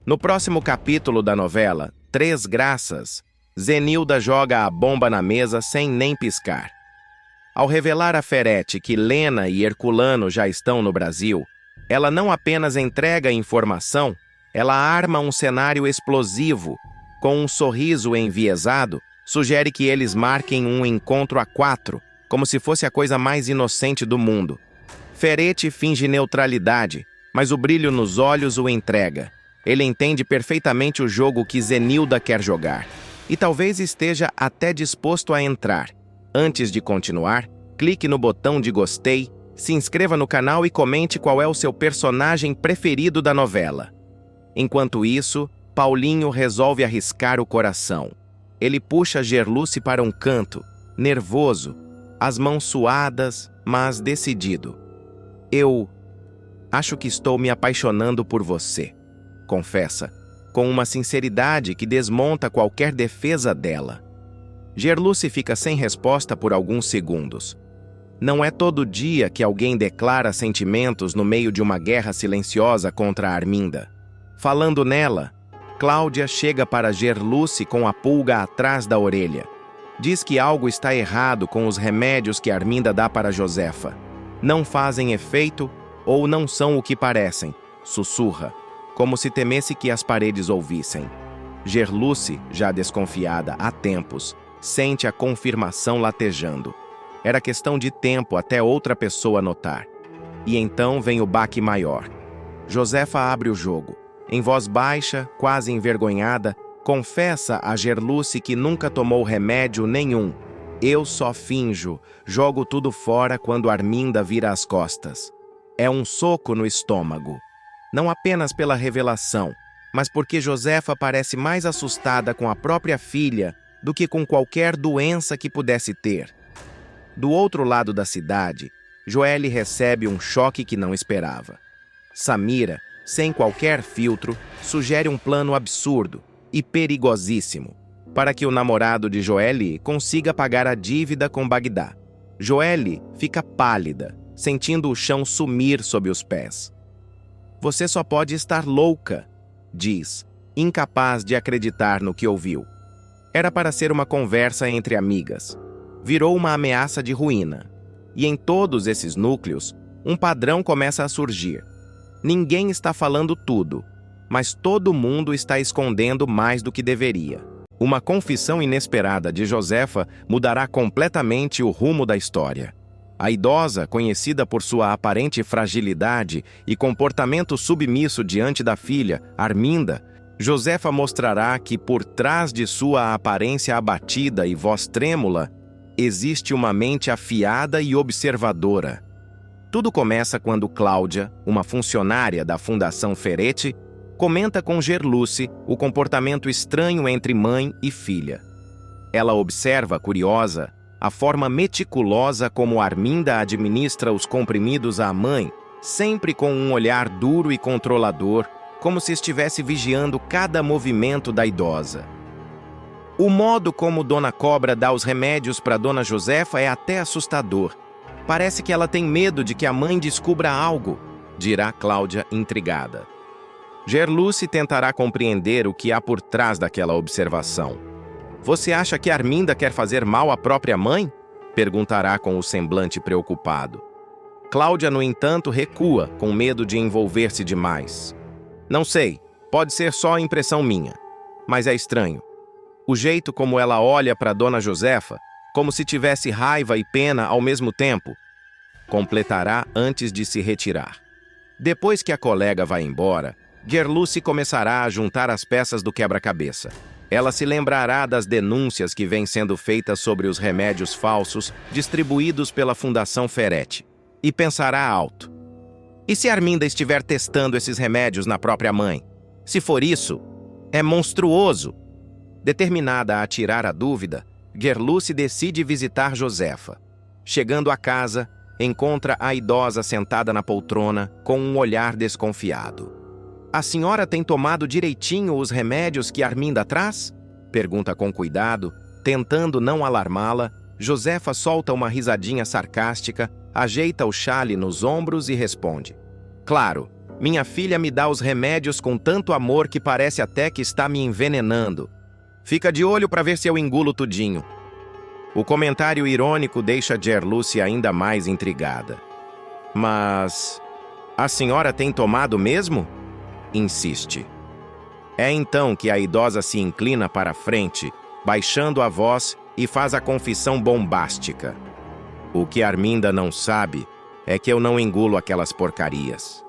No próximo capítulo da novela, Três Graças, Zenilda joga a bomba na mesa sem nem piscar. Ao revelar a Ferete que Lena e Herculano já estão no Brasil, ela não apenas entrega informação, ela arma um cenário explosivo. Com um sorriso enviesado, sugere que eles marquem um encontro a quatro, como se fosse a coisa mais inocente do mundo. Ferete finge neutralidade, mas o brilho nos olhos o entrega. Ele entende perfeitamente o jogo que Zenilda quer jogar, e talvez esteja até disposto a entrar. Antes de continuar, clique no botão de gostei, se inscreva no canal e comente qual é o seu personagem preferido da novela. Enquanto isso, Paulinho resolve arriscar o coração. Ele puxa Gerluce para um canto, nervoso, as mãos suadas, mas decidido. Eu acho que estou me apaixonando por você, confessa, com uma sinceridade que desmonta qualquer defesa dela. Gerluce fica sem resposta por alguns segundos. Não é todo dia que alguém declara sentimentos no meio de uma guerra silenciosa contra a Arminda. Falando nela, Cláudia chega para Gerluce com a pulga atrás da orelha. Diz que algo está errado com os remédios que Arminda dá para Josefa. Não fazem efeito ou não são o que parecem, sussurra, como se temesse que as paredes ouvissem. Gerluce, já desconfiada há tempos, sente a confirmação latejando. Era questão de tempo até outra pessoa notar. E então vem o baque maior. Josefa abre o jogo. Em voz baixa, quase envergonhada, confessa a Gerluce que nunca tomou remédio nenhum. Eu só finjo, jogo tudo fora quando Arminda vira as costas. É um soco no estômago. Não apenas pela revelação, mas porque Josefa parece mais assustada com a própria filha do que com qualquer doença que pudesse ter. Do outro lado da cidade, Joelle recebe um choque que não esperava. Samira, sem qualquer filtro, sugere um plano absurdo e perigosíssimo para que o namorado de Joelle consiga pagar a dívida com Bagdá. Joelle fica pálida, sentindo o chão sumir sob os pés. Você só pode estar louca, diz, incapaz de acreditar no que ouviu. Era para ser uma conversa entre amigas. Virou uma ameaça de ruína. E em todos esses núcleos, um padrão começa a surgir. Ninguém está falando tudo, mas todo mundo está escondendo mais do que deveria. Uma confissão inesperada de Josefa mudará completamente o rumo da história. A idosa, conhecida por sua aparente fragilidade e comportamento submisso diante da filha, Arminda, Josefa mostrará que por trás de sua aparência abatida e voz trêmula, existe uma mente afiada e observadora. Tudo começa quando Cláudia, uma funcionária da Fundação Ferete, comenta com Gerluce o comportamento estranho entre mãe e filha. Ela observa, curiosa, a forma meticulosa como Arminda administra os comprimidos à mãe, sempre com um olhar duro e controlador, como se estivesse vigiando cada movimento da idosa. O modo como Dona Cobra dá os remédios para Dona Josefa é até assustador. Parece que ela tem medo de que a mãe descubra algo, dirá Cláudia intrigada. Gerluce tentará compreender o que há por trás daquela observação. Você acha que Arminda quer fazer mal à própria mãe? Perguntará com o semblante preocupado. Cláudia, no entanto, recua, com medo de envolver-se demais. Não sei, pode ser só impressão minha, mas é estranho. O jeito como ela olha para Dona Josefa, como se tivesse raiva e pena ao mesmo tempo, completará antes de se retirar. Depois que a colega vai embora, Gerluce começará a juntar as peças do quebra-cabeça. Ela se lembrará das denúncias que vêm sendo feitas sobre os remédios falsos distribuídos pela Fundação Ferete e pensará alto. E se Arminda estiver testando esses remédios na própria mãe? Se for isso, é monstruoso. Determinada a tirar a dúvida, Gerluce decide visitar Josefa. Chegando à casa, encontra a idosa sentada na poltrona com um olhar desconfiado. A senhora tem tomado direitinho os remédios que Arminda traz? Pergunta com cuidado, tentando não alarmá-la. Josefa solta uma risadinha sarcástica, ajeita o chale nos ombros e responde. Claro, Minha filha me dá os remédios com tanto amor que parece até que está me envenenando. Fica de olho para ver se eu engulo tudinho. O comentário irônico deixa Gerluce ainda mais intrigada. Mas a senhora tem tomado mesmo? Insiste. É então que a idosa se inclina para a frente, baixando a voz e faz a confissão bombástica. O que Arminda não sabe é que eu não engulo aquelas porcarias.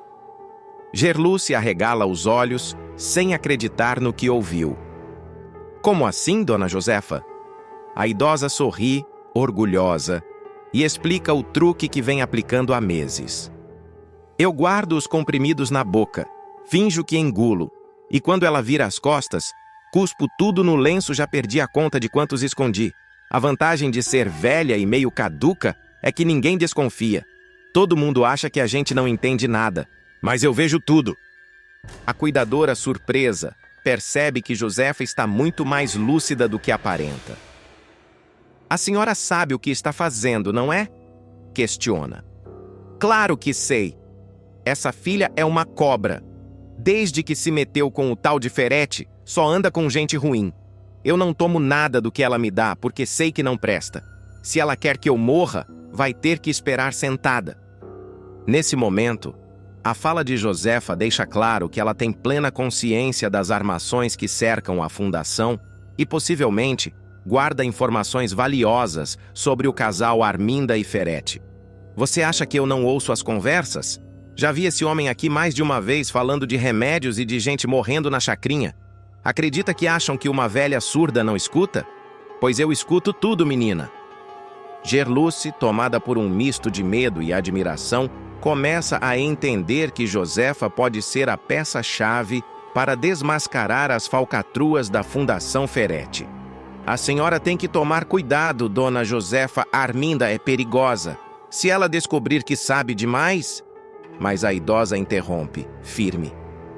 Gerluce arregala os olhos, sem acreditar no que ouviu. Como assim, dona Josefa? A idosa sorri, orgulhosa, e explica o truque que vem aplicando há meses. Eu guardo os comprimidos na boca, finjo que engulo, e quando ela vira as costas, cuspo tudo no lenço, já perdi a conta de quantos escondi. A vantagem de ser velha e meio caduca é que ninguém desconfia. Todo mundo acha que a gente não entende nada, mas eu vejo tudo. A cuidadora, surpresa, percebe que Josefa está muito mais lúcida do que aparenta. A senhora sabe o que está fazendo, não é? Questiona. Claro que sei. Essa filha é uma cobra. Desde que se meteu com o tal de Ferete, só anda com gente ruim. Eu não tomo nada do que ela me dá, porque sei que não presta. Se ela quer que eu morra, vai ter que esperar sentada. Nesse momento, a fala de Josefa deixa claro que ela tem plena consciência das armações que cercam a fundação e, possivelmente, guarda informações valiosas sobre o casal Arminda e Ferete. Você acha que eu não ouço as conversas? Já vi esse homem aqui mais de uma vez falando de remédios e de gente morrendo na chacrinha. Acredita que acham que uma velha surda não escuta? Pois eu escuto tudo, menina. Gerluce, tomada por um misto de medo e admiração, começa a entender que Josefa pode ser a peça-chave para desmascarar as falcatruas da Fundação Ferete. A senhora tem que tomar cuidado, dona Josefa. Arminda é perigosa. Se ela descobrir que sabe demais... Mas a idosa interrompe, firme.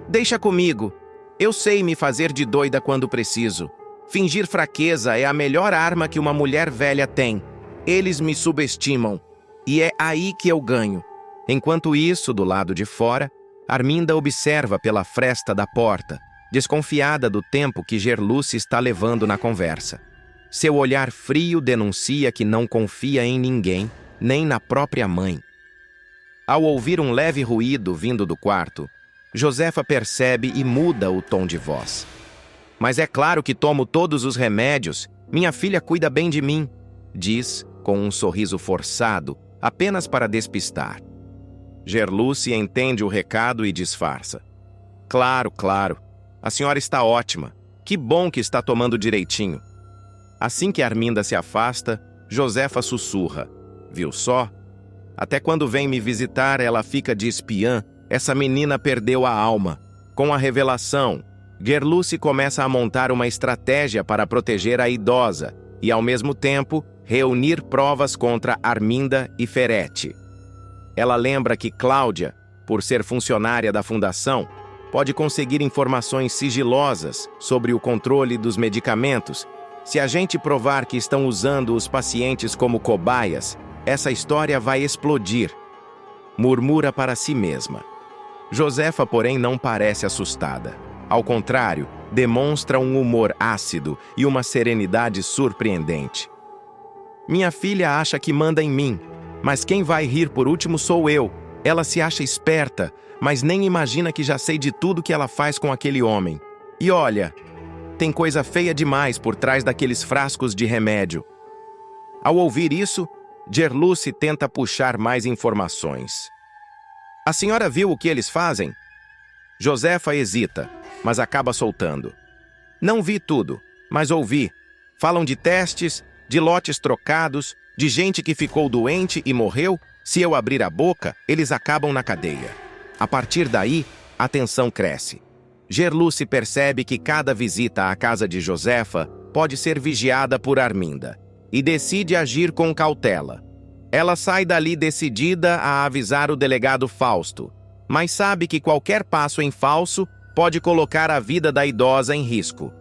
Deixa comigo. Eu sei me fazer de doida quando preciso. Fingir fraqueza é a melhor arma que uma mulher velha tem. Eles me subestimam. E é aí que eu ganho. Enquanto isso, do lado de fora, Arminda observa pela fresta da porta, desconfiada do tempo que Gerluce está levando na conversa. Seu olhar frio denuncia que não confia em ninguém, nem na própria mãe. Ao ouvir um leve ruído vindo do quarto, Josefa percebe e muda o tom de voz. Mas é claro que tomo todos os remédios. Minha filha cuida bem de mim, diz, com um sorriso forçado, apenas para despistar. Gerluce entende o recado e disfarça. Claro, claro. A senhora está ótima. Que bom que está tomando direitinho. Assim que Arminda se afasta, Josefa sussurra. Viu só? Até quando vem me visitar, ela fica de espiã. Essa menina perdeu a alma. Com a revelação, Gerluce começa a montar uma estratégia para proteger a idosa e, ao mesmo tempo, reunir provas contra Arminda e Ferete. Ela lembra que Cláudia, por ser funcionária da fundação, pode conseguir informações sigilosas sobre o controle dos medicamentos. Se a gente provar que estão usando os pacientes como cobaias, essa história vai explodir. Murmura para si mesma. Josefa, porém, não parece assustada. Ao contrário, demonstra um humor ácido e uma serenidade surpreendente. Minha filha acha que manda em mim, mas quem vai rir por último sou eu. Ela se acha esperta, mas nem imagina que já sei de tudo que ela faz com aquele homem. E olha, tem coisa feia demais por trás daqueles frascos de remédio. Ao ouvir isso, Gerluce tenta puxar mais informações. A senhora viu o que eles fazem? Josefa hesita, mas acaba soltando. Não vi tudo, mas ouvi. Falam de testes, de lotes trocados, de gente que ficou doente e morreu. Se eu abrir a boca, eles acabam na cadeia. A partir daí, a tensão cresce. Gerluce percebe que cada visita à casa de Josefa pode ser vigiada por Arminda e decide agir com cautela. Ela sai dali decidida a avisar o delegado Fausto, mas sabe que qualquer passo em falso pode colocar a vida da idosa em risco.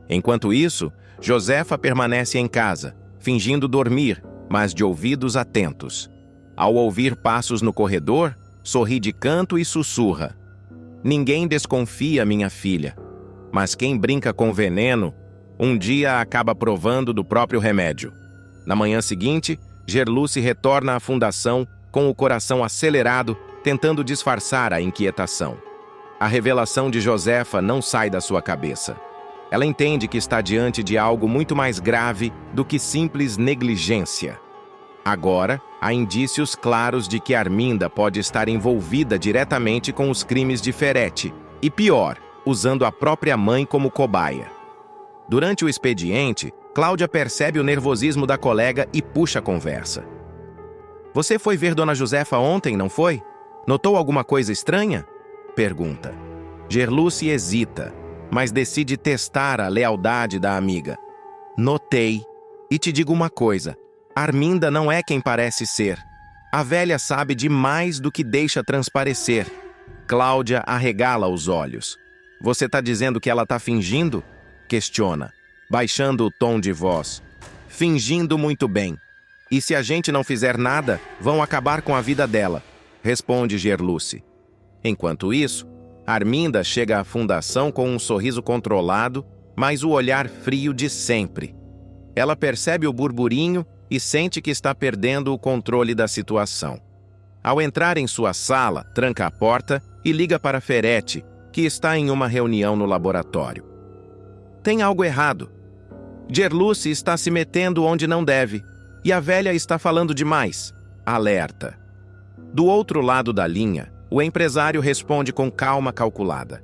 Enquanto isso, Josefa permanece em casa, fingindo dormir, mas de ouvidos atentos. Ao ouvir passos no corredor, sorri de canto e sussurra. Ninguém desconfia, minha filha. Mas quem brinca com veneno, um dia acaba provando do próprio remédio. Na manhã seguinte, Gerluce retorna à fundação com o coração acelerado, tentando disfarçar a inquietação. A revelação de Josefa não sai da sua cabeça. Ela entende que está diante de algo muito mais grave do que simples negligência. Agora, há indícios claros de que Arminda pode estar envolvida diretamente com os crimes de Ferretti, e pior, usando a própria mãe como cobaia. Durante o expediente, Cláudia percebe o nervosismo da colega e puxa a conversa. Você foi ver Dona Josefa ontem, não foi? Notou alguma coisa estranha? Pergunta. Gerluce hesita, mas decide testar a lealdade da amiga. Notei. E te digo uma coisa, Arminda não é quem parece ser. A velha sabe de mais do que deixa transparecer. Cláudia arregala os olhos. Você tá dizendo que ela tá fingindo? Questiona, baixando o tom de voz. Fingindo muito bem. E se a gente não fizer nada, vão acabar com a vida dela, responde Gerluce. Enquanto isso, Arminda chega à fundação com um sorriso controlado, mas o olhar frio de sempre. Ela percebe o burburinho e sente que está perdendo o controle da situação. Ao entrar em sua sala, tranca a porta e liga para Ferretti, que está em uma reunião no laboratório. Tem algo errado. Gerluce está se metendo onde não deve, e a velha está falando demais. Alerta. Do outro lado da linha, o empresário responde com calma calculada.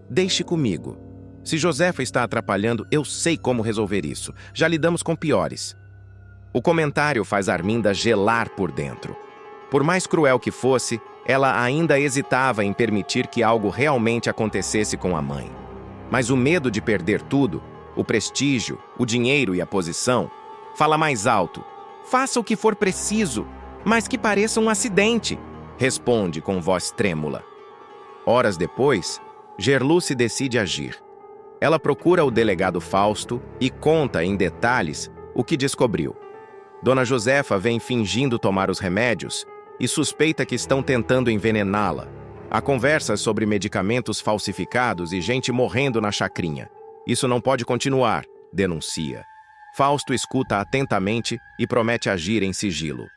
Deixe comigo. Se Josefa está atrapalhando, eu sei como resolver isso. Já lidamos com piores. O comentário faz Arminda gelar por dentro. Por mais cruel que fosse, ela ainda hesitava em permitir que algo realmente acontecesse com a mãe. Mas o medo de perder tudo, o prestígio, o dinheiro e a posição, fala mais alto. Faça o que for preciso, mas que pareça um acidente, responde com voz trêmula. Horas depois, Gerluce decide agir. Ela procura o delegado Fausto e conta em detalhes o que descobriu. Dona Josefa vem fingindo tomar os remédios e suspeita que estão tentando envenená-la. Há conversas sobre medicamentos falsificados e gente morrendo na chacrinha. Isso não pode continuar, denuncia. Fausto escuta atentamente e promete agir em sigilo.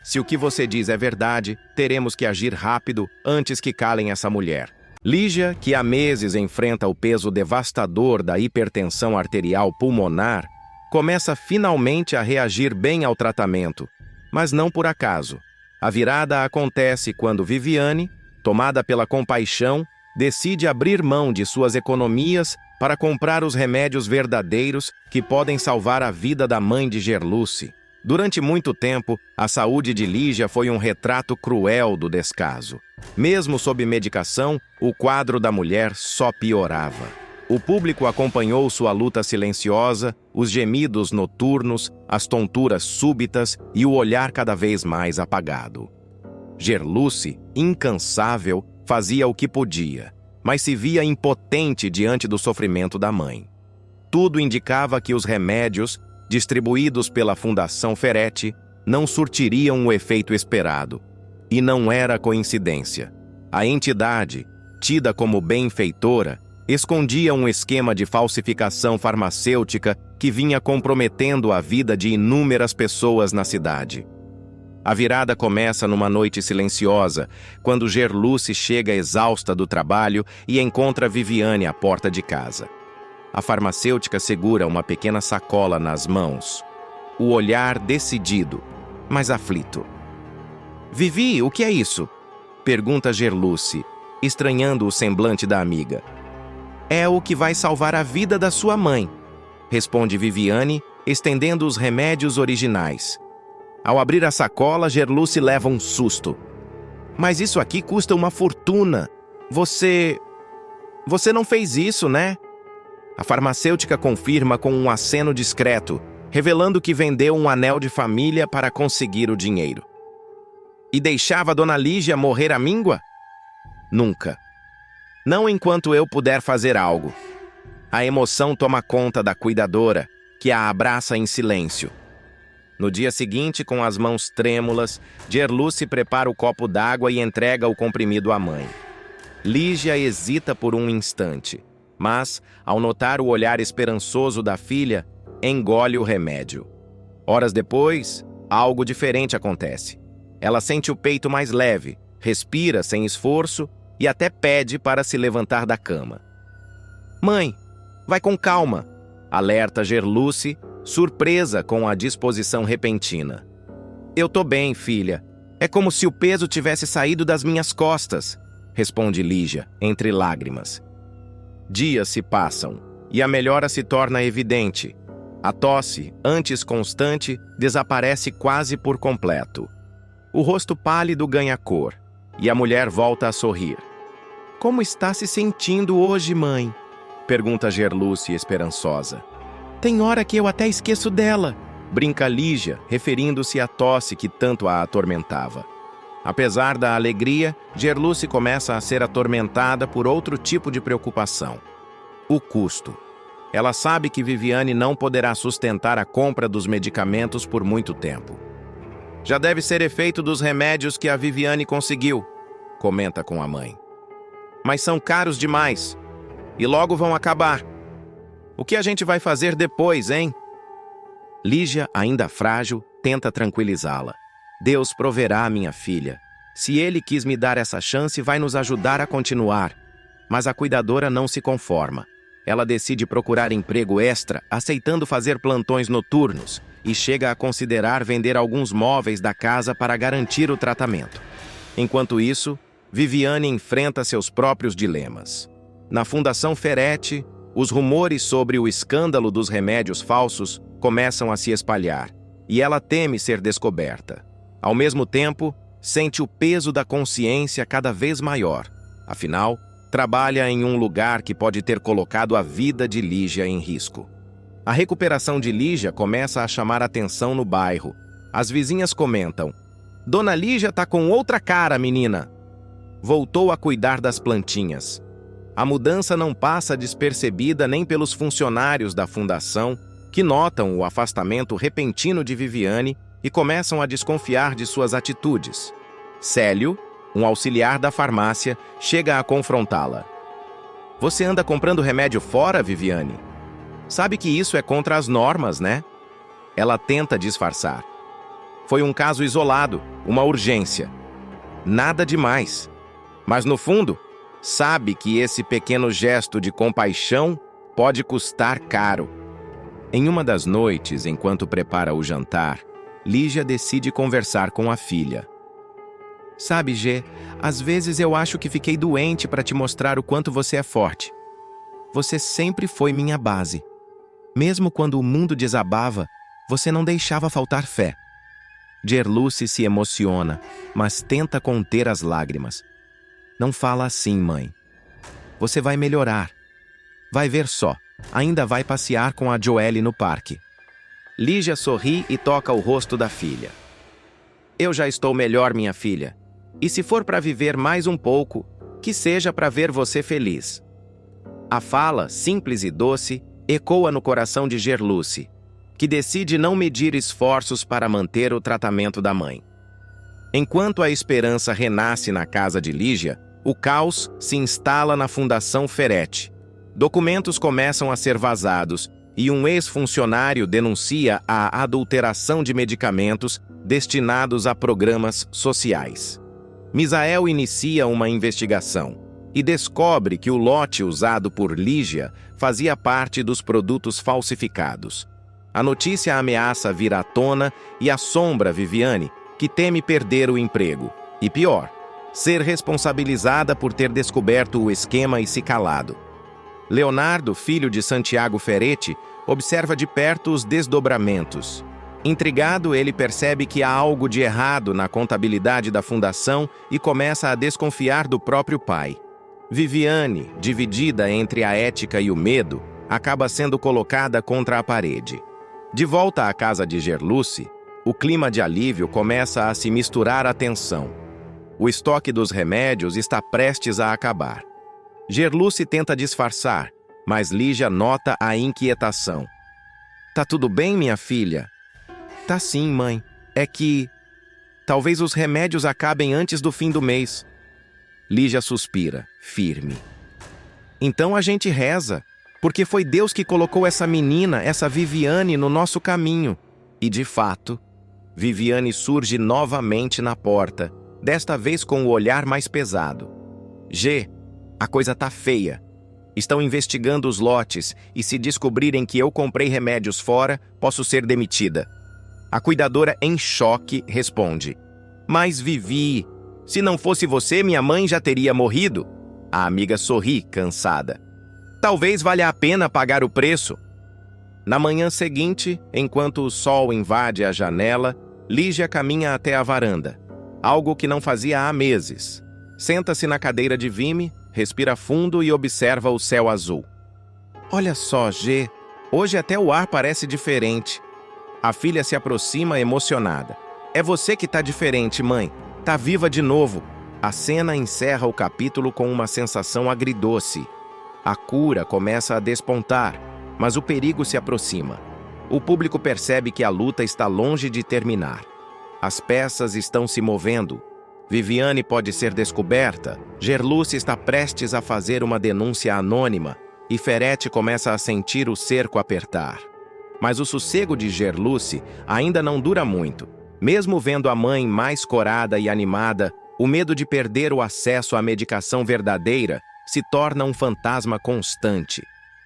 Se o que você diz é verdade, teremos que agir rápido antes que calem essa mulher. Lígia, que há meses enfrenta o peso devastador da hipertensão arterial pulmonar, começa finalmente a reagir bem ao tratamento, mas não por acaso. A virada acontece quando Viviane, tomada pela compaixão, decide abrir mão de suas economias para comprar os remédios verdadeiros que podem salvar a vida da mãe de Gerluce. Durante muito tempo, a saúde de Lígia foi um retrato cruel do descaso. Mesmo sob medicação, o quadro da mulher só piorava. O público acompanhou sua luta silenciosa, os gemidos noturnos, as tonturas súbitas e o olhar cada vez mais apagado. Gerluce, incansável, fazia o que podia, mas se via impotente diante do sofrimento da mãe. Tudo indicava que os remédios, distribuídos pela Fundação Ferretti, não surtiriam o efeito esperado. E não era coincidência. A entidade, tida como benfeitora, escondia um esquema de falsificação farmacêutica que vinha comprometendo a vida de inúmeras pessoas na cidade. A virada começa numa noite silenciosa, quando Gerluce chega exausta do trabalho e encontra Viviane à porta de casa. A farmacêutica segura uma pequena sacola nas mãos. O olhar decidido, mas aflito. Vivi, o que é isso? Pergunta Gerluce, estranhando o semblante da amiga. É o que vai salvar a vida da sua mãe, responde Viviane, estendendo os remédios originais. Ao abrir a sacola, Gerluce leva um susto. Mas isso aqui custa uma fortuna. Você não fez isso, né? A farmacêutica confirma com um aceno discreto, revelando que vendeu um anel de família para conseguir o dinheiro. E deixava Dona Lígia morrer à míngua? Nunca. Não enquanto eu puder fazer algo. A emoção toma conta da cuidadora, que a abraça em silêncio. No dia seguinte, com as mãos trêmulas, Gerluce prepara o copo d'água e entrega o comprimido à mãe. Lígia hesita por um instante, mas, ao notar o olhar esperançoso da filha, engole o remédio. Horas depois, algo diferente acontece. Ela sente o peito mais leve, respira sem esforço e até pede para se levantar da cama. "Mãe, vai com calma", alerta Gerluce, surpresa com a disposição repentina. "Eu tô bem, filha. É como se o peso tivesse saído das minhas costas", responde Lígia, entre lágrimas. Dias se passam e a melhora se torna evidente. A tosse, antes constante, desaparece quase por completo. O rosto pálido ganha cor e a mulher volta a sorrir. "Como está se sentindo hoje, mãe?", pergunta Gerluce esperançosa. "Tem hora que eu até esqueço dela", brinca Lígia, referindo-se à tosse que tanto a atormentava. Apesar da alegria, Gerluce começa a ser atormentada por outro tipo de preocupação: o custo. Ela sabe que Viviane não poderá sustentar a compra dos medicamentos por muito tempo. "Já deve ser efeito dos remédios que a Viviane conseguiu", comenta com a mãe. "Mas são caros demais e logo vão acabar. O que a gente vai fazer depois, hein?" Lígia, ainda frágil, tenta tranquilizá-la. "Deus proverá, minha filha. Se Ele quis me dar essa chance, vai nos ajudar a continuar." Mas a cuidadora não se conforma. Ela decide procurar emprego extra, aceitando fazer plantões noturnos, e chega a considerar vender alguns móveis da casa para garantir o tratamento. Enquanto isso, Viviane enfrenta seus próprios dilemas. Na Fundação Ferretti, os rumores sobre o escândalo dos remédios falsos começam a se espalhar, e ela teme ser descoberta. Ao mesmo tempo, sente o peso da consciência cada vez maior. Afinal, trabalha em um lugar que pode ter colocado a vida de Lígia em risco. A recuperação de Lígia começa a chamar atenção no bairro. As vizinhas comentam: "Dona Lígia tá com outra cara, menina." Voltou a cuidar das plantinhas. A mudança não passa despercebida nem pelos funcionários da fundação, que notam o afastamento repentino de Viviane e começam a desconfiar de suas atitudes. Célio, um auxiliar da farmácia, chega a confrontá-la. "Você anda comprando remédio fora, Viviane? Sabe que isso é contra as normas, né?" Ela tenta disfarçar. "Foi um caso isolado, uma urgência. Nada demais." Mas no fundo, sabe que esse pequeno gesto de compaixão pode custar caro. Em uma das noites, enquanto prepara o jantar, Lígia decide conversar com a filha. "Sabe, Gê, às vezes eu acho que fiquei doente para te mostrar o quanto você é forte. Você sempre foi minha base. Mesmo quando o mundo desabava, você não deixava faltar fé." Gerluce se emociona, mas tenta conter as lágrimas. "Não fala assim, mãe. Você vai melhorar. Vai ver só, ainda vai passear com a Joelle no parque." Lígia sorri e toca o rosto da filha. "Eu já estou melhor, minha filha. E se for para viver mais um pouco, que seja para ver você feliz." A fala, simples e doce, ecoa no coração de Gerluce, que decide não medir esforços para manter o tratamento da mãe. Enquanto a esperança renasce na casa de Lígia, o caos se instala na Fundação Ferretti. Documentos começam a ser vazados e um ex-funcionário denuncia a adulteração de medicamentos destinados a programas sociais. Misael inicia uma investigação e descobre que o lote usado por Lígia fazia parte dos produtos falsificados. A notícia ameaça vir à tona e assombra Viviane, que teme perder o emprego. E pior, ser responsabilizada por ter descoberto o esquema e se calado. Leonardo, filho de Santiago Ferretti, observa de perto os desdobramentos. Intrigado, ele percebe que há algo de errado na contabilidade da fundação e começa a desconfiar do próprio pai. Viviane, dividida entre a ética e o medo, acaba sendo colocada contra a parede. De volta à casa de Gerluce, o clima de alívio começa a se misturar à tensão. O estoque dos remédios está prestes a acabar. Gerluce tenta disfarçar, mas Lígia nota a inquietação. "Tá tudo bem, minha filha?" "Tá sim, mãe. É que talvez os remédios acabem antes do fim do mês." Lígia suspira. firme. Então a gente reza, porque foi Deus que colocou essa menina, essa Viviane, no nosso caminho. E de fato, Viviane surge novamente na porta, desta vez com o olhar mais pesado. G, a coisa tá feia. Estão investigando os lotes e se descobrirem que eu comprei remédios fora, posso ser demitida. A cuidadora, em choque, responde: Mas Vivi, se não fosse você, minha mãe já teria morrido. A amiga sorri, cansada. Talvez valha a pena pagar o preço. Na manhã seguinte, enquanto o sol invade a janela, Lígia caminha até a varanda, algo que não fazia há meses. Senta-se na cadeira de vime, respira fundo e observa o céu azul. Olha só, G, hoje até o ar parece diferente. A filha se aproxima emocionada. É você que tá diferente, mãe. Tá viva de novo. A cena encerra o capítulo com uma sensação agridoce. A cura começa a despontar, mas o perigo se aproxima. O público percebe que a luta está longe de terminar. As peças estão se movendo. Viviane pode ser descoberta, Gerluce está prestes a fazer uma denúncia anônima e Ferete começa a sentir o cerco apertar. Mas o sossego de Gerluce ainda não dura muito. Mesmo vendo a mãe mais corada e animada, o medo de perder o acesso à medicação verdadeira se torna um fantasma constante.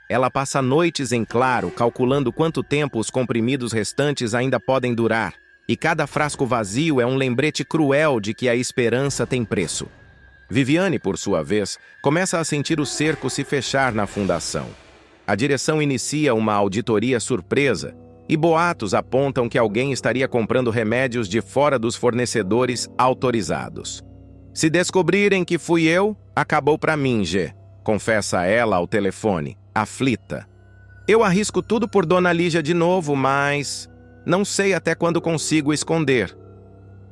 Ela passa noites em claro, calculando quanto tempo os comprimidos restantes ainda podem durar, e cada frasco vazio é um lembrete cruel de que a esperança tem preço. Viviane, por sua vez, começa a sentir o cerco se fechar na fundação. A direção inicia uma auditoria surpresa, e boatos apontam que alguém estaria comprando remédios de fora dos fornecedores autorizados. Se descobrirem que fui eu, acabou pra mim, G, confessa ela ao telefone, aflita. Eu arrisco tudo por Dona Lígia de novo, mas não sei até quando consigo esconder.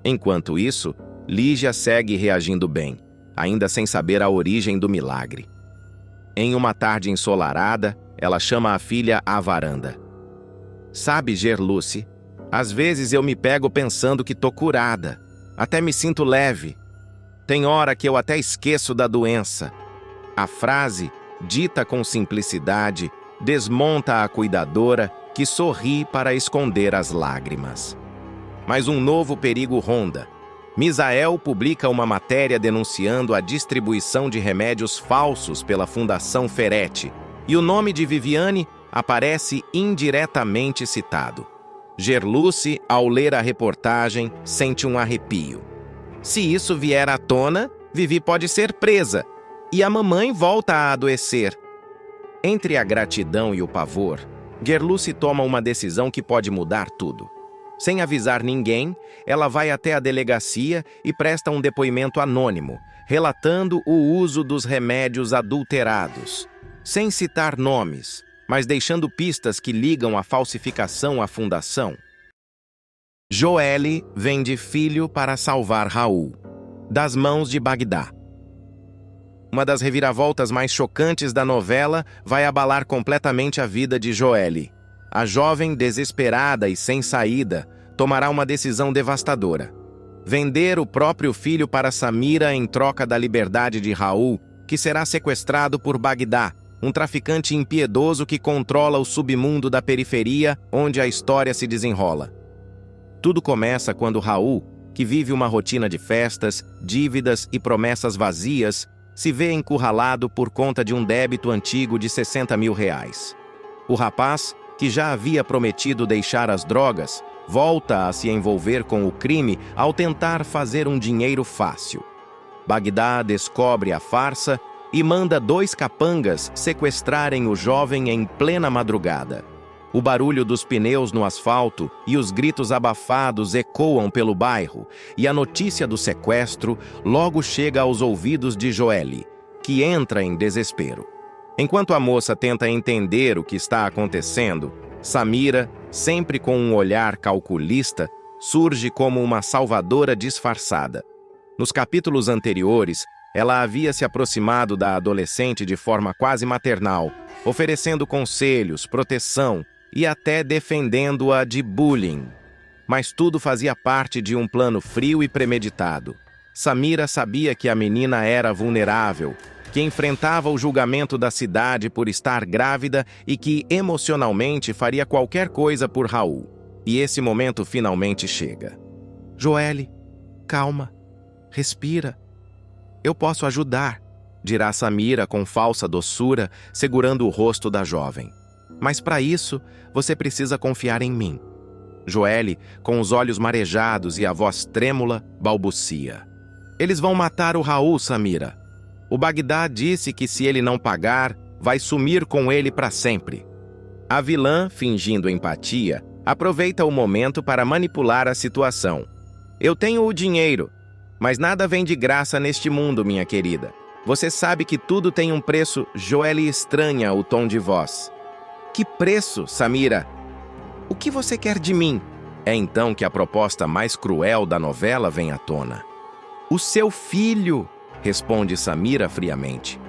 Enquanto isso, Lígia segue reagindo bem, ainda sem saber a origem do milagre. Em uma tarde ensolarada, ela chama a filha à varanda. Sabe, Gerluce, às vezes eu me pego pensando que tô curada. Até me sinto leve. Tem hora que eu até esqueço da doença. A frase, dita com simplicidade, desmonta a cuidadora que sorri para esconder as lágrimas. Mas um novo perigo ronda. Misael publica uma matéria denunciando a distribuição de remédios falsos pela Fundação Ferete, e o nome de Viviane aparece indiretamente citado. Gerluce, ao ler a reportagem, sente um arrepio. Se isso vier à tona, Vivi pode ser presa, e a mamãe volta a adoecer. Entre a gratidão e o pavor, Gerluce toma uma decisão que pode mudar tudo. Sem avisar ninguém, ela vai até a delegacia e presta um depoimento anônimo, relatando o uso dos remédios adulterados, sem citar nomes, mas deixando pistas que ligam a falsificação à fundação. Joelle vende filho para salvar Raul, das mãos de Bagdá. Uma das reviravoltas mais chocantes da novela vai abalar completamente a vida de Joelle. A jovem, desesperada e sem saída, tomará uma decisão devastadora: vender o próprio filho para Samira em troca da liberdade de Raul, que será sequestrado por Bagdá, um traficante impiedoso que controla o submundo da periferia onde a história se desenrola. Tudo começa quando Raul, que vive uma rotina de festas, dívidas e promessas vazias, se vê encurralado por conta de um débito antigo de R$60 mil. O rapaz, que já havia prometido deixar as drogas, volta a se envolver com o crime ao tentar fazer um dinheiro fácil. Bagdá descobre a farsa e manda 2 capangas sequestrarem o jovem em plena madrugada. O barulho dos pneus no asfalto e os gritos abafados ecoam pelo bairro, e a notícia do sequestro logo chega aos ouvidos de Joelle, que entra em desespero. Enquanto a moça tenta entender o que está acontecendo, Samira, sempre com um olhar calculista, surge como uma salvadora disfarçada. Nos capítulos anteriores, ela havia se aproximado da adolescente de forma quase maternal, oferecendo conselhos, proteção e até defendendo-a de bullying. Mas tudo fazia parte de um plano frio e premeditado. Samira sabia que a menina era vulnerável, que enfrentava o julgamento da cidade por estar grávida e que emocionalmente faria qualquer coisa por Raul. E esse momento finalmente chega. Joelle, calma, respira. Eu posso ajudar, dirá Samira com falsa doçura, segurando o rosto da jovem. Mas para isso, você precisa confiar em mim. Joelle, com os olhos marejados e a voz trêmula, balbucia. Eles vão matar o Raul, Samira. O Bagdá disse que se ele não pagar, vai sumir com ele para sempre. A vilã, fingindo empatia, aproveita o momento para manipular a situação. Eu tenho o dinheiro, mas nada vem de graça neste mundo, minha querida. Você sabe que tudo tem um preço. Joelle estranha o tom de voz. Que preço, Samira? O que você quer de mim? É então que a proposta mais cruel da novela vem à tona. O seu filho, responde Samira friamente.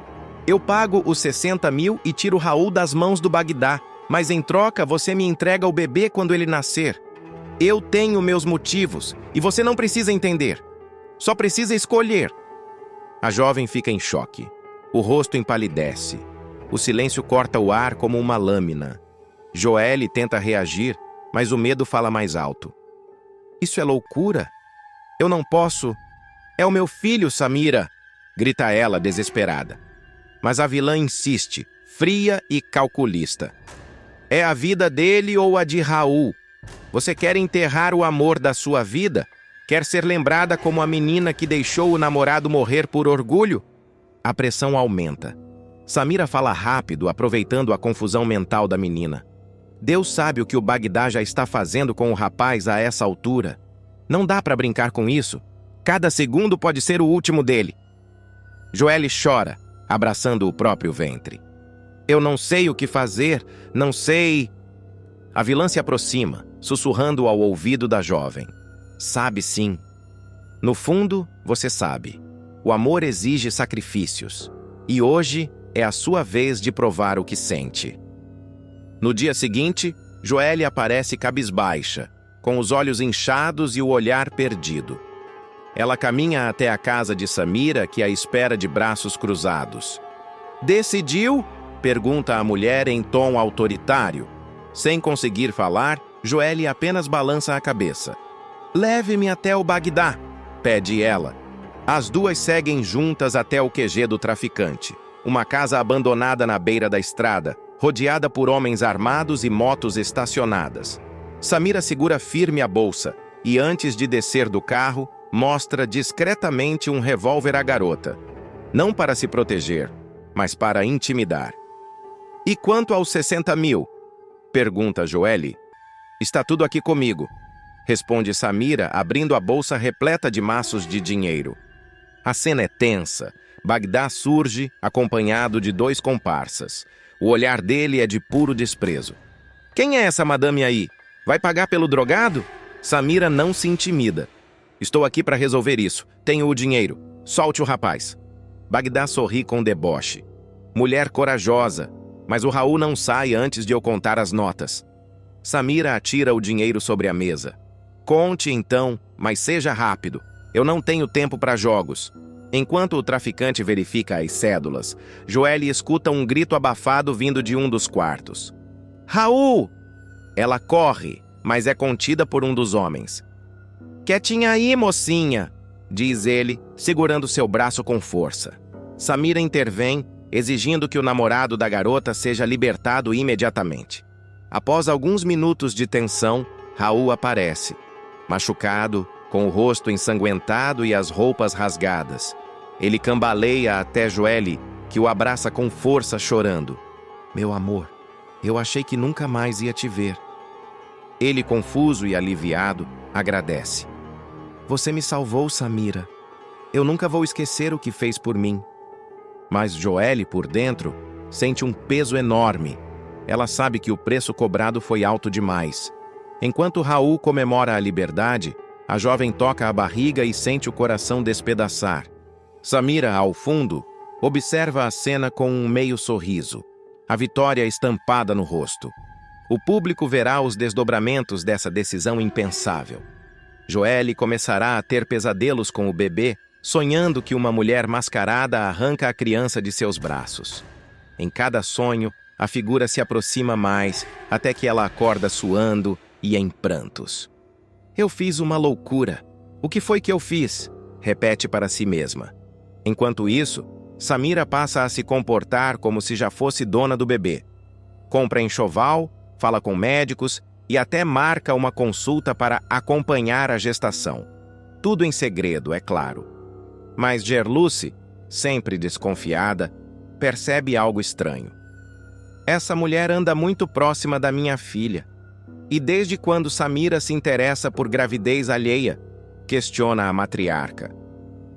Eu pago os 60 mil e tiro Raul das mãos do Bagdá, mas em troca você me entrega o bebê quando ele nascer. Eu tenho meus motivos e você não precisa entender. Só precisa escolher. A jovem fica em choque. O rosto empalidece. O silêncio corta o ar como uma lâmina. Joelle tenta reagir, mas o medo fala mais alto. Isso é loucura? Eu não posso. É o meu filho, Samira, grita ela desesperada. Mas a vilã insiste, fria e calculista. É a vida dele ou a de Raul? Você quer enterrar o amor da sua vida? Quer ser lembrada como a menina que deixou o namorado morrer por orgulho? A pressão aumenta. Samira fala rápido, aproveitando a confusão mental da menina. Deus sabe o que o Bagdá já está fazendo com o rapaz a essa altura. Não dá para brincar com isso. Cada segundo pode ser o último dele. Joelle chora, abraçando o próprio ventre. Eu não sei o que fazer, não sei... A vilã se aproxima, sussurrando ao ouvido da jovem. Sabe sim. No fundo, você sabe. O amor exige sacrifícios. E hoje é a sua vez de provar o que sente. No dia seguinte, Joelle aparece cabisbaixa, com os olhos inchados e o olhar perdido. Ela caminha até a casa de Samira, que a espera de braços cruzados. Decidiu? Pergunta a mulher em tom autoritário. Sem conseguir falar, Joelle apenas balança a cabeça. Leve-me até o Bagdá, pede ela. As duas seguem juntas até o QG do traficante, uma casa abandonada na beira da estrada, rodeada por homens armados e motos estacionadas. Samira segura firme a bolsa e, antes de descer do carro, mostra discretamente um revólver à garota. Não para se proteger, mas para intimidar. E quanto aos 60 mil? Pergunta Joelle. Está tudo aqui comigo, responde Samira, abrindo a bolsa repleta de maços de dinheiro. A cena é tensa. Bagdá surge, acompanhado de 2 comparsas. O olhar dele é de puro desprezo. Quem é essa madame aí? Vai pagar pelo drogado? Samira não se intimida. Estou aqui para resolver isso. Tenho o dinheiro. Solte o rapaz. Bagdá sorri com deboche. Mulher corajosa, mas o Raul não sai antes de eu contar as notas. Samira atira o dinheiro sobre a mesa. Conte então, mas seja rápido. Eu não tenho tempo para jogos. Enquanto o traficante verifica as cédulas, Joelle escuta um grito abafado vindo de um dos quartos. Raul! Ela corre, mas é contida por um dos homens. Quietinha aí, mocinha, diz ele, segurando seu braço com força. Samira intervém, exigindo que o namorado da garota seja libertado imediatamente. Após alguns minutos de tensão, Raul aparece, machucado, com o rosto ensanguentado e as roupas rasgadas. Ele cambaleia até Joelle, que o abraça com força, chorando. Meu amor, eu achei que nunca mais ia te ver. Ele, confuso e aliviado, agradece. Você me salvou, Samira. Eu nunca vou esquecer o que fez por mim. Mas Joelle, por dentro, sente um peso enorme. Ela sabe que o preço cobrado foi alto demais. Enquanto Raul comemora a liberdade, a jovem toca a barriga e sente o coração despedaçar. Samira, ao fundo, observa a cena com um meio sorriso, a vitória estampada no rosto. O público verá os desdobramentos dessa decisão impensável. Joelle começará a ter pesadelos com o bebê sonhando que uma mulher mascarada arranca a criança de seus braços. Em cada sonho, a figura se aproxima mais, até que ela acorda suando e em prantos. Eu fiz uma loucura. O que foi que eu fiz? Repete para si mesma. Enquanto isso, Samira passa a se comportar como se já fosse dona do bebê. Compra enxoval, fala com médicos e até marca uma consulta para acompanhar a gestação. Tudo em segredo, é claro. Mas Gerluce, sempre desconfiada, percebe algo estranho. Essa mulher anda muito próxima da minha filha. E desde quando Samira se interessa por gravidez alheia? Questiona a matriarca.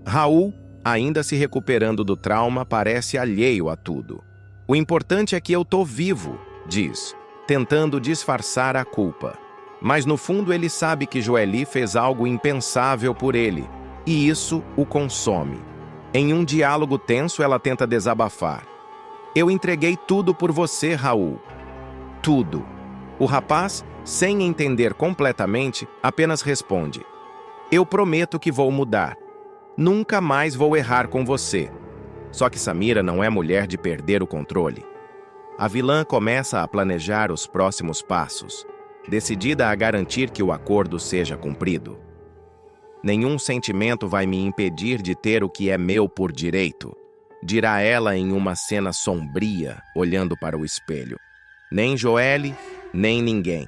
Raul, ainda se recuperando do trauma, parece alheio a tudo. O importante é que eu tô vivo, diz, tentando disfarçar a culpa. Mas no fundo ele sabe que Joeli fez algo impensável por ele, e isso o consome. Em um diálogo tenso, ela tenta desabafar. Eu entreguei tudo por você, Raul. Tudo. O rapaz, sem entender completamente, apenas responde. Eu prometo que vou mudar. Nunca mais vou errar com você. Só que Samira não é mulher de perder o controle. A vilã começa a planejar os próximos passos, decidida a garantir que o acordo seja cumprido. Nenhum sentimento vai me impedir de ter o que é meu por direito, dirá ela em uma cena sombria, olhando para o espelho. Nem Joeli, nem ninguém.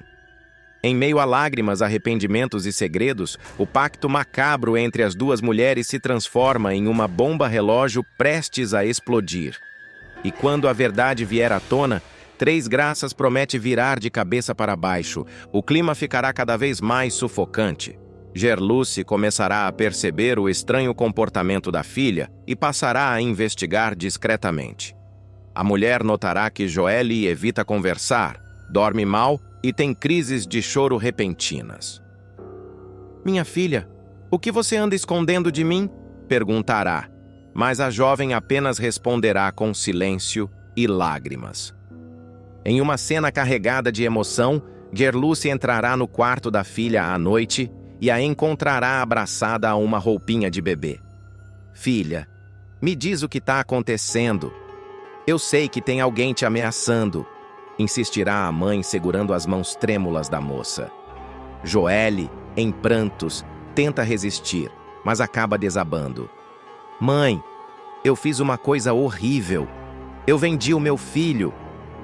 Em meio a lágrimas, arrependimentos e segredos, o pacto macabro entre as duas mulheres se transforma em uma bomba-relógio prestes a explodir. E quando a verdade vier à tona, Três Graças promete virar de cabeça para baixo. O clima ficará cada vez mais sufocante. Gerluce começará a perceber o estranho comportamento da filha e passará a investigar discretamente. A mulher notará que Joeli evita conversar, dorme mal e tem crises de choro repentinas. Minha filha, o que você anda escondendo de mim? Perguntará, mas a jovem apenas responderá com silêncio e lágrimas. Em uma cena carregada de emoção, Gerluce entrará no quarto da filha à noite e a encontrará abraçada a uma roupinha de bebê. Filha, me diz o que está acontecendo. Eu sei que tem alguém te ameaçando, insistirá a mãe segurando as mãos trêmulas da moça. Joeli, em prantos, tenta resistir, mas acaba desabando. Mãe, eu fiz uma coisa horrível. Eu vendi o meu filho.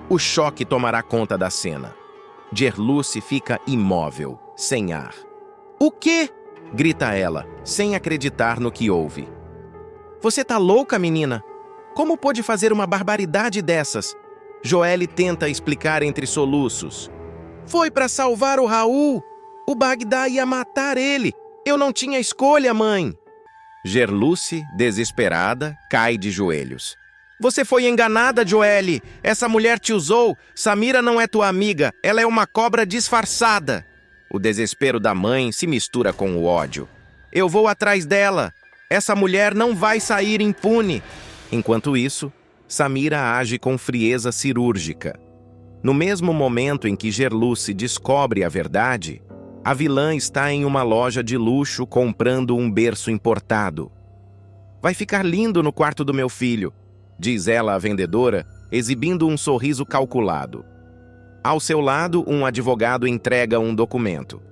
O choque tomará conta da cena. Gerluce fica imóvel, sem ar. O quê? Grita ela, sem acreditar no que ouve. Você tá louca, menina? Como pôde fazer uma barbaridade dessas? Joeli tenta explicar entre soluços. Foi para salvar o Raul. O Bagdá ia matar ele. Eu não tinha escolha, mãe. Gerluce, desesperada, cai de joelhos. Você foi enganada, Joeli. Essa mulher te usou. Samira não é tua amiga. Ela é uma cobra disfarçada. O desespero da mãe se mistura com o ódio. Eu vou atrás dela. Essa mulher não vai sair impune. Enquanto isso, Samira age com frieza cirúrgica. No mesmo momento em que Gerluce descobre a verdade, a vilã está em uma loja de luxo comprando um berço importado. Vai ficar lindo no quarto do meu filho, diz ela à vendedora, exibindo um sorriso calculado. Ao seu lado, um advogado entrega um documento.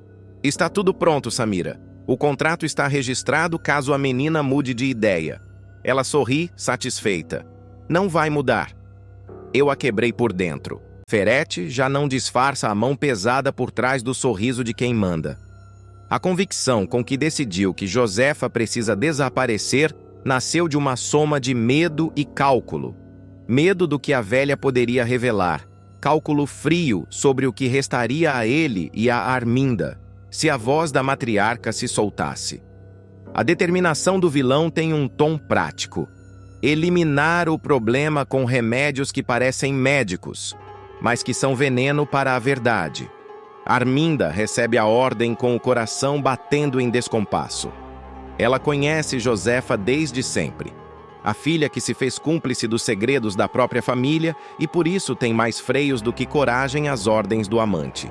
Está tudo pronto, Samira. O contrato está registrado caso a menina mude de ideia. Ela sorri, satisfeita. Não vai mudar. Eu a quebrei por dentro. Ferete já não disfarça a mão pesada por trás do sorriso de quem manda. A convicção com que decidiu que Josefa precisa desaparecer nasceu de uma soma de medo e cálculo. Medo do que a velha poderia revelar. Cálculo frio sobre o que restaria a ele e a Arminda, se a voz da matriarca se soltasse. A determinação do vilão tem um tom prático. Eliminar o problema com remédios que parecem médicos, mas que são veneno para a verdade. Arminda recebe a ordem com o coração batendo em descompasso. Ela conhece Josefa desde sempre. A filha que se fez cúmplice dos segredos da própria família e por isso tem mais freios do que coragem às ordens do amante.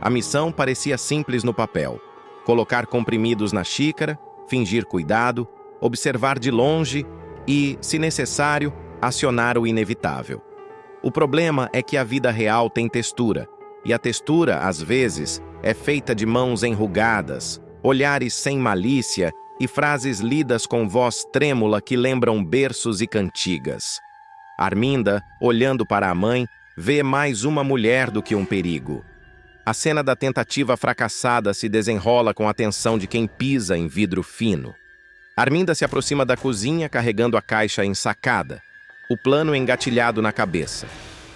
A missão parecia simples no papel. Colocar comprimidos na xícara, fingir cuidado, observar de longe e, se necessário, acionar o inevitável. O problema é que a vida real tem textura, e a textura, às vezes, é feita de mãos enrugadas, olhares sem malícia e frases lidas com voz trêmula que lembram berços e cantigas. Arminda, olhando para a mãe, vê mais uma mulher do que um perigo. A cena da tentativa fracassada se desenrola com a atenção de quem pisa em vidro fino. Arminda se aproxima da cozinha carregando a caixa ensacada, o plano engatilhado na cabeça.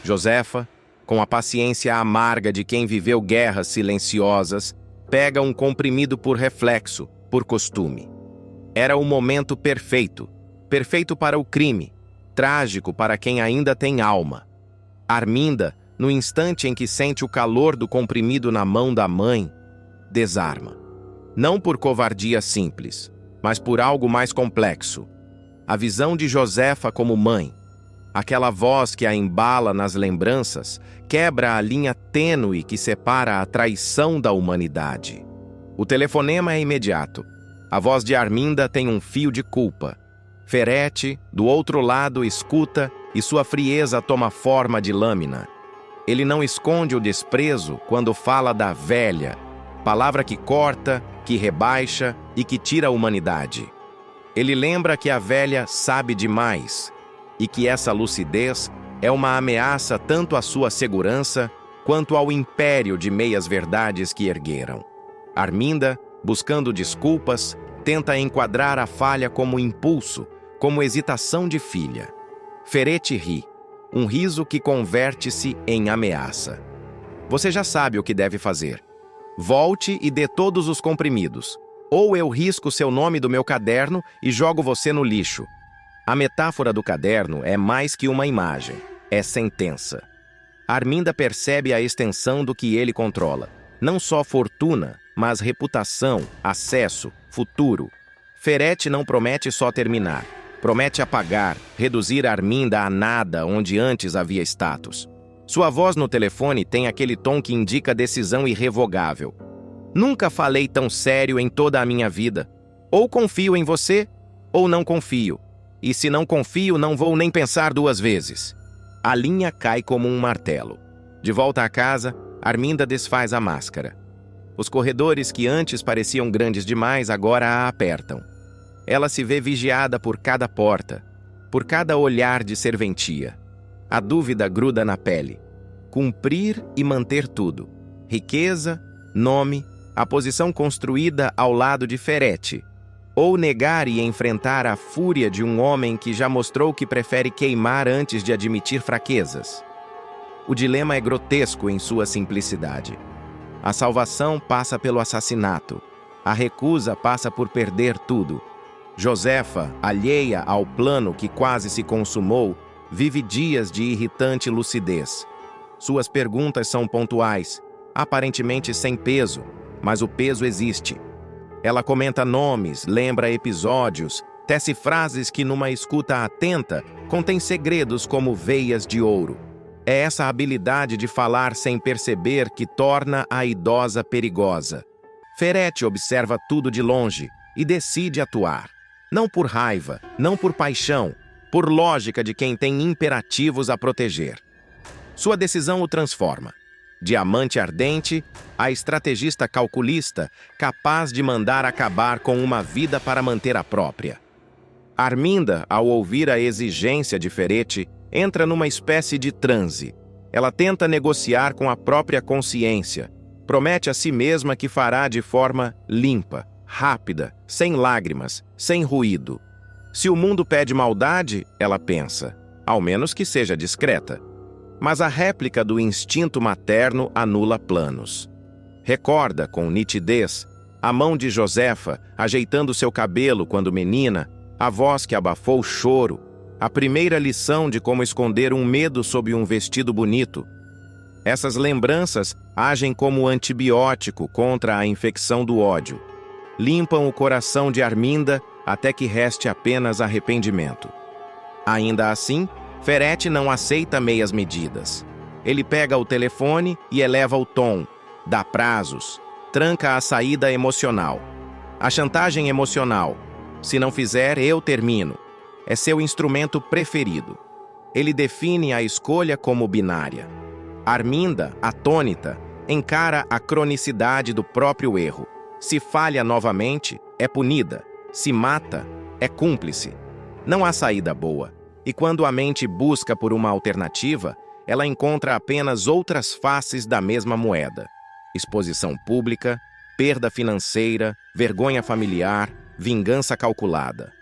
Josefa, com a paciência amarga de quem viveu guerras silenciosas, pega um comprimido por reflexo, por costume. Era o momento perfeito, perfeito para o crime, trágico para quem ainda tem alma. Arminda, no instante em que sente o calor do comprimido na mão da mãe, desarma. Não por covardia simples, mas por algo mais complexo. A visão de Josefa como mãe, aquela voz que a embala nas lembranças, quebra a linha tênue que separa a traição da humanidade. O telefonema é imediato. A voz de Arminda tem um fio de culpa. Ferete, do outro lado, escuta e sua frieza toma forma de lâmina. Ele não esconde o desprezo quando fala da velha, palavra que corta, que rebaixa e que tira a humanidade. Ele lembra que a velha sabe demais e que essa lucidez é uma ameaça tanto à sua segurança quanto ao império de meias-verdades que ergueram. Arminda, buscando desculpas, tenta enquadrar a falha como impulso, como hesitação de filha. Ferete ri, um riso que converte-se em ameaça. Você já sabe o que deve fazer. Volte e dê todos os comprimidos, ou eu risco seu nome do meu caderno e jogo você no lixo. A metáfora do caderno é mais que uma imagem, é sentença. Arminda percebe a extensão do que ele controla. Não só fortuna, mas reputação, acesso, futuro. Ferete não promete só terminar. Promete apagar, reduzir Arminda a nada onde antes havia status. Sua voz no telefone tem aquele tom que indica decisão irrevogável. Nunca falei tão sério em toda a minha vida. Ou confio em você, ou não confio. E se não confio, não vou nem pensar duas vezes. A linha cai como um martelo. De volta à casa, Arminda desfaz a máscara. Os corredores que antes pareciam grandes demais agora a apertam. Ela se vê vigiada por cada porta, por cada olhar de serventia. A dúvida gruda na pele. Cumprir e manter tudo. Riqueza, nome, a posição construída ao lado de Ferete. Ou negar e enfrentar a fúria de um homem que já mostrou que prefere queimar antes de admitir fraquezas. O dilema é grotesco em sua simplicidade. A salvação passa pelo assassinato. A recusa passa por perder tudo. Josefa, alheia ao plano que quase se consumou, vive dias de irritante lucidez. Suas perguntas são pontuais, aparentemente sem peso, mas o peso existe. Ela comenta nomes, lembra episódios, tece frases que, numa escuta atenta, contém segredos como veias de ouro. É essa habilidade de falar sem perceber que torna a idosa perigosa. Ferete observa tudo de longe e decide atuar. Não por raiva, não por paixão, por lógica de quem tem imperativos a proteger. Sua decisão o transforma. Diamante ardente, a estrategista calculista, capaz de mandar acabar com uma vida para manter a própria. Arminda, ao ouvir a exigência de Ferete, entra numa espécie de transe. Ela tenta negociar com a própria consciência. Promete a si mesma que fará de forma limpa, rápida, sem lágrimas, sem ruído. Se o mundo pede maldade, ela pensa, ao menos que seja discreta. Mas a réplica do instinto materno anula planos. Recorda, com nitidez, a mão de Josefa ajeitando seu cabelo quando menina, a voz que abafou o choro, a primeira lição de como esconder um medo sob um vestido bonito. Essas lembranças agem como antibiótico contra a infecção do ódio. Limpam o coração de Arminda até que reste apenas arrependimento. Ainda assim, Ferete não aceita meias medidas. Ele pega o telefone e eleva o tom, dá prazos, tranca a saída emocional. A chantagem emocional, Se não fizer, eu termino. É seu instrumento preferido. Ele define a escolha como binária. Arminda, atônita, encara a cronicidade do próprio erro. Se falha novamente, é punida. Se mata, é cúmplice. Não há saída boa. E quando a mente busca por uma alternativa, ela encontra apenas outras faces da mesma moeda. Exposição pública, perda financeira, vergonha familiar, vingança calculada.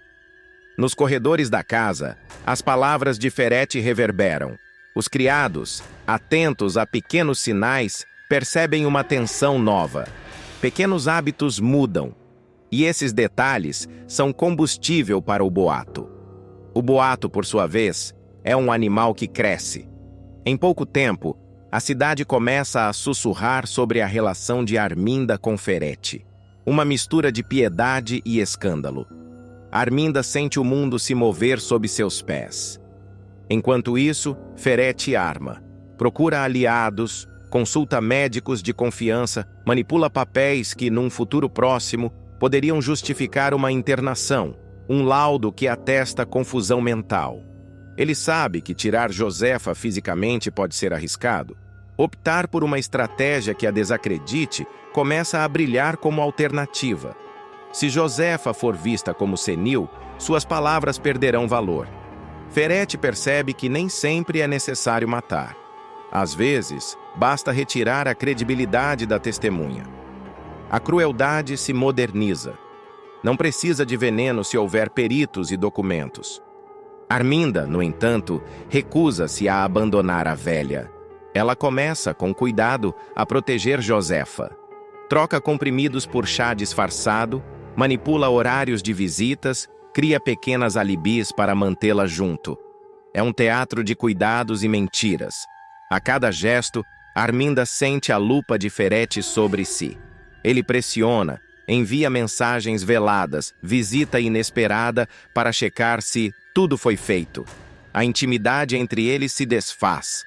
Nos corredores da casa, as palavras de Ferretti reverberam. Os criados, atentos a pequenos sinais, percebem uma tensão nova. Pequenos hábitos mudam. E esses detalhes são combustível para o boato. O boato, por sua vez, é um animal que cresce. Em pouco tempo, a cidade começa a sussurrar sobre a relação de Arminda com Ferretti. Uma mistura de piedade e escândalo. Arminda sente o mundo se mover sob seus pés. Enquanto isso, Ferretti arma. Procura aliados, consulta médicos de confiança, manipula papéis que, num futuro próximo, poderiam justificar uma internação, um laudo que atesta confusão mental. Ele sabe que tirar Josefa fisicamente pode ser arriscado. Optar por uma estratégia que a desacredite começa a brilhar como alternativa. Se Josefa for vista como senil, suas palavras perderão valor. Ferretti percebe que nem sempre é necessário matar. Às vezes, basta retirar a credibilidade da testemunha. A crueldade se moderniza. Não precisa de veneno se houver peritos e documentos. Arminda, no entanto, recusa-se a abandonar a velha. Ela começa, com cuidado, a proteger Josefa. Troca comprimidos por chá disfarçado, manipula horários de visitas, cria pequenas alibis para mantê-la junto. É um teatro de cuidados e mentiras. A cada gesto, Arminda sente a lupa de Ferretti sobre si. Ele pressiona, envia mensagens veladas, visita inesperada para checar se tudo foi feito. A intimidade entre eles se desfaz.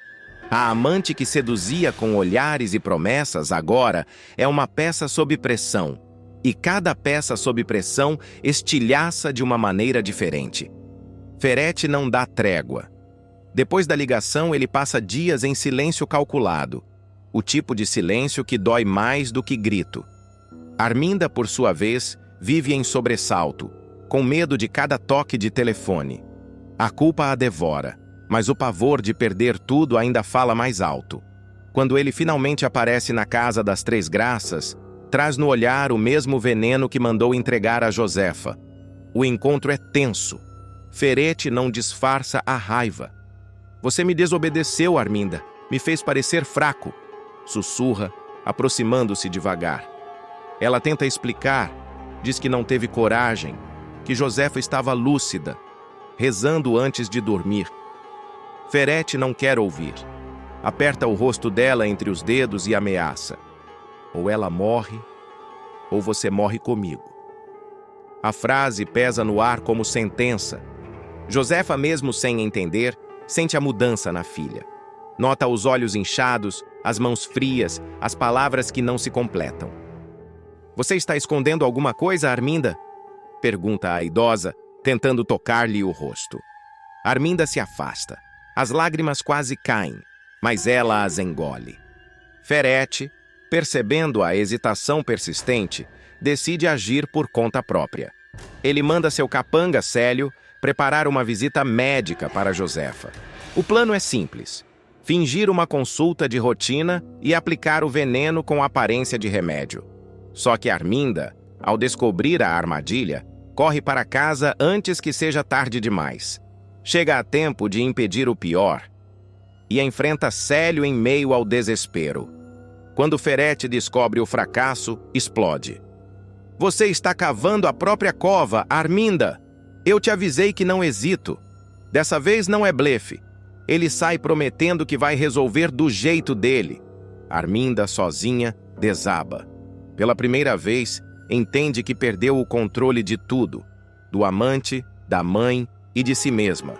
A amante que seduzia com olhares e promessas agora é uma peça sob pressão. E cada peça sob pressão estilhaça de uma maneira diferente. Ferretti não dá trégua. Depois da ligação, ele passa dias em silêncio calculado. O tipo de silêncio que dói mais do que grito. Arminda, por sua vez, vive em sobressalto, com medo de cada toque de telefone. A culpa a devora, mas o pavor de perder tudo ainda fala mais alto. Quando ele finalmente aparece na casa das Três Graças, traz no olhar o mesmo veneno que mandou entregar a Josefa. O encontro é tenso. Ferretti não disfarça a raiva. Você me desobedeceu, Arminda. Me fez parecer fraco. Sussurra, aproximando-se devagar. Ela tenta explicar, diz que não teve coragem, que Josefa estava lúcida, rezando antes de dormir. Ferretti não quer ouvir. Aperta o rosto dela entre os dedos e ameaça. Ou ela morre, ou você morre comigo. A frase pesa no ar como sentença. Josefa, mesmo sem entender, sente a mudança na filha. Nota os olhos inchados, as mãos frias, as palavras que não se completam. Você está escondendo alguma coisa, Arminda? Pergunta a idosa, tentando tocar-lhe o rosto. Arminda se afasta. As lágrimas quase caem, mas ela as engole. Ferretti, percebendo a hesitação persistente, decide agir por conta própria. Ele manda seu capanga, Célio, preparar uma visita médica para Josefa. O plano é simples: fingir uma consulta de rotina e aplicar o veneno com aparência de remédio. Só que Arminda, ao descobrir a armadilha, corre para casa antes que seja tarde demais. Chega a tempo de impedir o pior e enfrenta Célio em meio ao desespero. Quando Ferretti descobre o fracasso, explode. Você está cavando a própria cova, Arminda! Eu te avisei que não hesito. Dessa vez não é blefe. Ele sai prometendo que vai resolver do jeito dele. Arminda, sozinha, desaba. Pela primeira vez, entende que perdeu o controle de tudo. Do amante, da mãe e de si mesma.